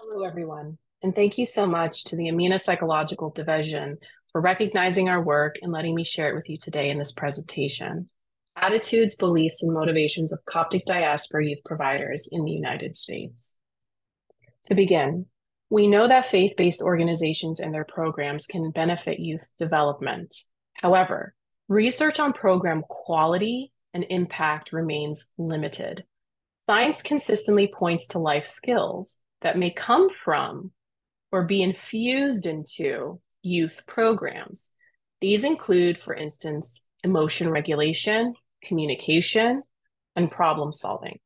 Hello, everyone, and thank you so much to the AMENA Psychological Division for recognizing our work and letting me share it with you today in this presentation. Attitudes, Beliefs, and Motivations of Coptic Diaspora Youth Providers in the United States. To begin, we know that faith-based organizations and their programs can benefit youth development. However, research on program quality and impact remains limited. Science consistently points to life skills that may come from or be infused into youth programs. These include, for instance, emotion regulation, communication, and problem solving.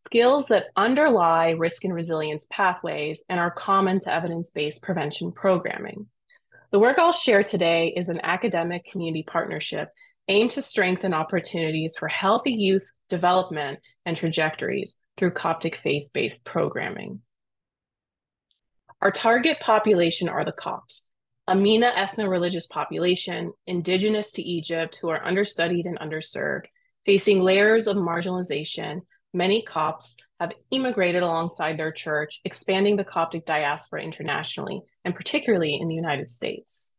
Skills that underlie risk and resilience pathways and are common to evidence-based prevention programming. The work I'll share today is an academic community partnership aimed to strengthen opportunities for healthy youth development and trajectories through Coptic faith-based programming. Our target population are the Copts, a MENA ethno-religious population indigenous to Egypt who are understudied and underserved. Facing layers of marginalization, many Copts have immigrated alongside their church, expanding the Coptic diaspora internationally, and particularly in the United States.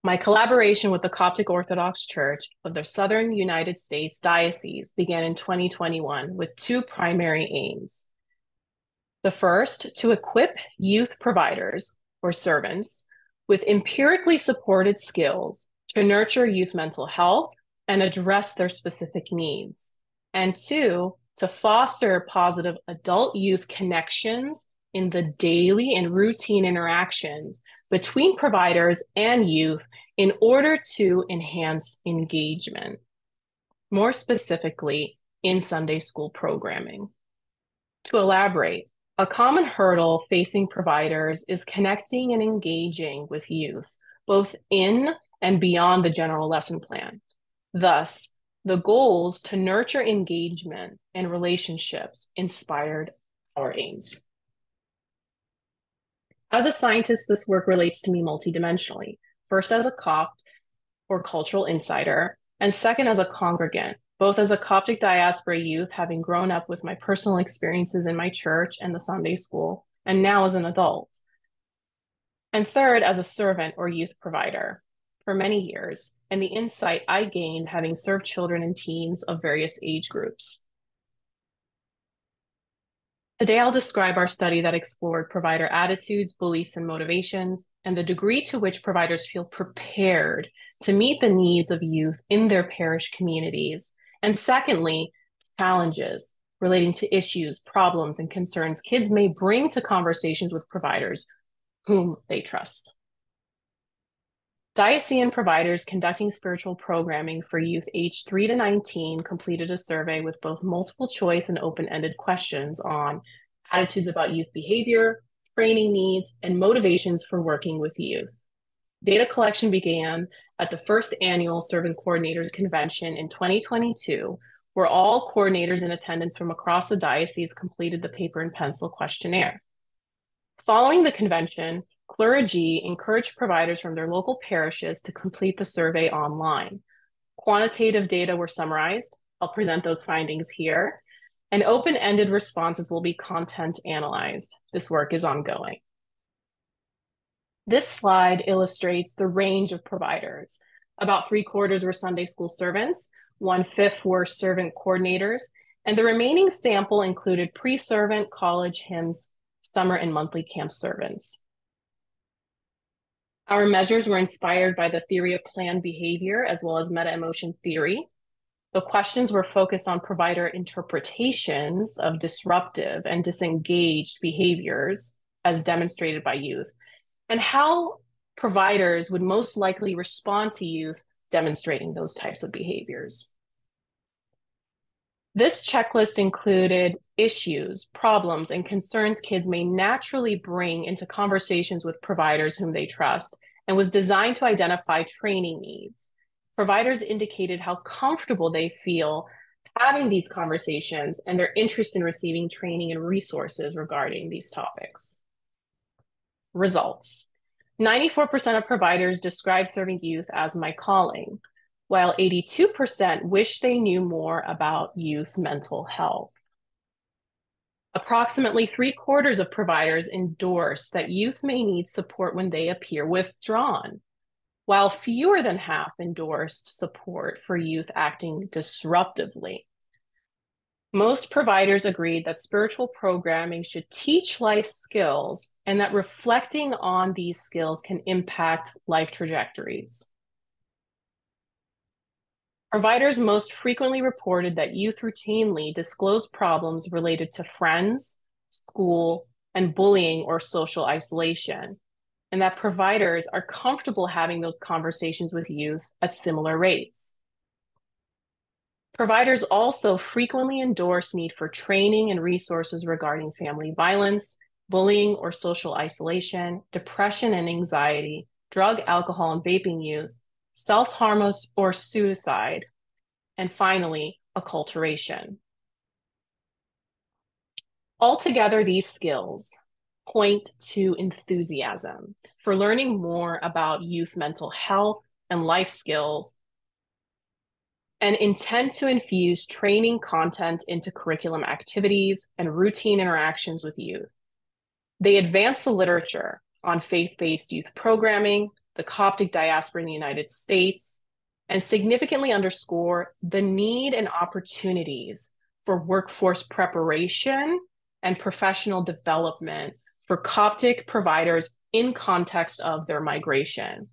My collaboration with the Coptic Orthodox Church of the Southern United States Diocese began in 2021 with two primary aims. The first, to equip youth providers or servants with empirically supported skills to nurture youth mental health and address their specific needs. And two, to foster positive adult-youth connections in the daily and routine interactions between providers and youth in order to enhance engagement, more specifically in Sunday school programming. To elaborate, a common hurdle facing providers is connecting and engaging with youth, both in and beyond the general lesson plan. Thus, the goals to nurture engagement and relationships inspired our aims. As a scientist, this work relates to me multidimensionally, first as a Copt or cultural insider, and second as a congregant, both as a Coptic diaspora youth, having grown up with my personal experiences in my church and the Sunday school, and now as an adult. And third, as a servant or youth provider for many years, and the insight I gained having served children and teens of various age groups. Today, I'll describe our study that explored provider attitudes, beliefs, and motivations, and the degree to which providers feel prepared to meet the needs of youth in their parish communities. And secondly, challenges relating to issues, problems, and concerns kids may bring to conversations with providers whom they trust. Diocesan providers conducting spiritual programming for youth aged 3 to 19 completed a survey with both multiple choice and open-ended questions on attitudes about youth behavior, training needs, and motivations for working with youth. Data collection began at the first annual Servant Coordinators Convention in 2022, where all coordinators in attendance from across the diocese completed the paper and pencil questionnaire. Following the convention, clergy encouraged providers from their local parishes to complete the survey online. Quantitative data were summarized. I'll present those findings here. And open-ended responses will be content analyzed. This work is ongoing. This slide illustrates the range of providers. About 3/4 were Sunday school servants, 1/5 were servant coordinators, and the remaining sample included pre-servant, college, hymns, summer and monthly camp servants. Our measures were inspired by the theory of planned behavior as well as meta-emotion theory. The questions were focused on provider interpretations of disruptive and disengaged behaviors as demonstrated by youth, and how providers would most likely respond to youth demonstrating those types of behaviors. This checklist included issues, problems, and concerns kids may naturally bring into conversations with providers whom they trust, and was designed to identify training needs. Providers indicated how comfortable they feel having these conversations and their interest in receiving training and resources regarding these topics. Results. 94% of providers describe serving youth as my calling, while 82% wish they knew more about youth mental health. Approximately 3/4 of providers endorse that youth may need support when they appear withdrawn, while fewer than half endorsed support for youth acting disruptively. Most providers agreed that spiritual programming should teach life skills and that reflecting on these skills can impact life trajectories. Providers most frequently reported that youth routinely disclose problems related to friends, school, and bullying or social isolation, and that providers are comfortable having those conversations with youth at similar rates. Providers also frequently endorse need for training and resources regarding family violence, bullying or social isolation, depression and anxiety, drug, alcohol, and vaping use, self-harm or suicide, and finally, acculturation. Altogether, these skills point to enthusiasm for learning more about youth mental health and life skills, and intend to infuse training content into curriculum activities and routine interactions with youth. They advance the literature on faith-based youth programming, the Coptic diaspora in the United States, and significantly underscore the need and opportunities for workforce preparation and professional development for Coptic providers in context of their migration.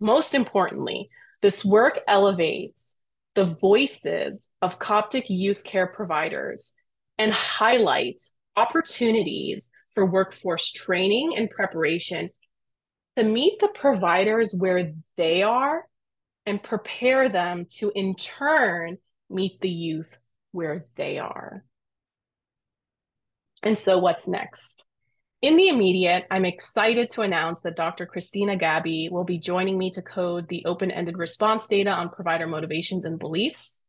Most importantly, this work elevates the voices of Coptic youth care providers and highlights opportunities for workforce training and preparation to meet the providers where they are and prepare them to, in turn, meet the youth where they are. And so what's next? In the immediate, I'm excited to announce that Dr. Christina Gabi will be joining me to code the open-ended response data on provider motivations and beliefs.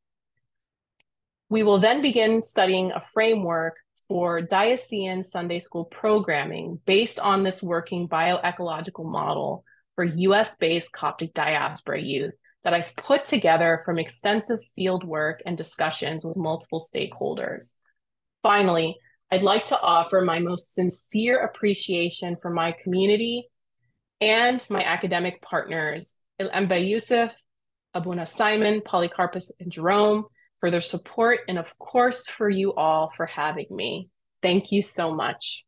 We will then begin studying a framework for diocesan Sunday school programming based on this working bioecological model for US-based Coptic diaspora youth that I've put together from extensive field work and discussions with multiple stakeholders. Finally, I'd like to offer my most sincere appreciation for my community and my academic partners, Ilamba Youssef, Abuna Simon, Polycarpus, and Jerome, for their support, and of course for you all for having me. Thank you so much.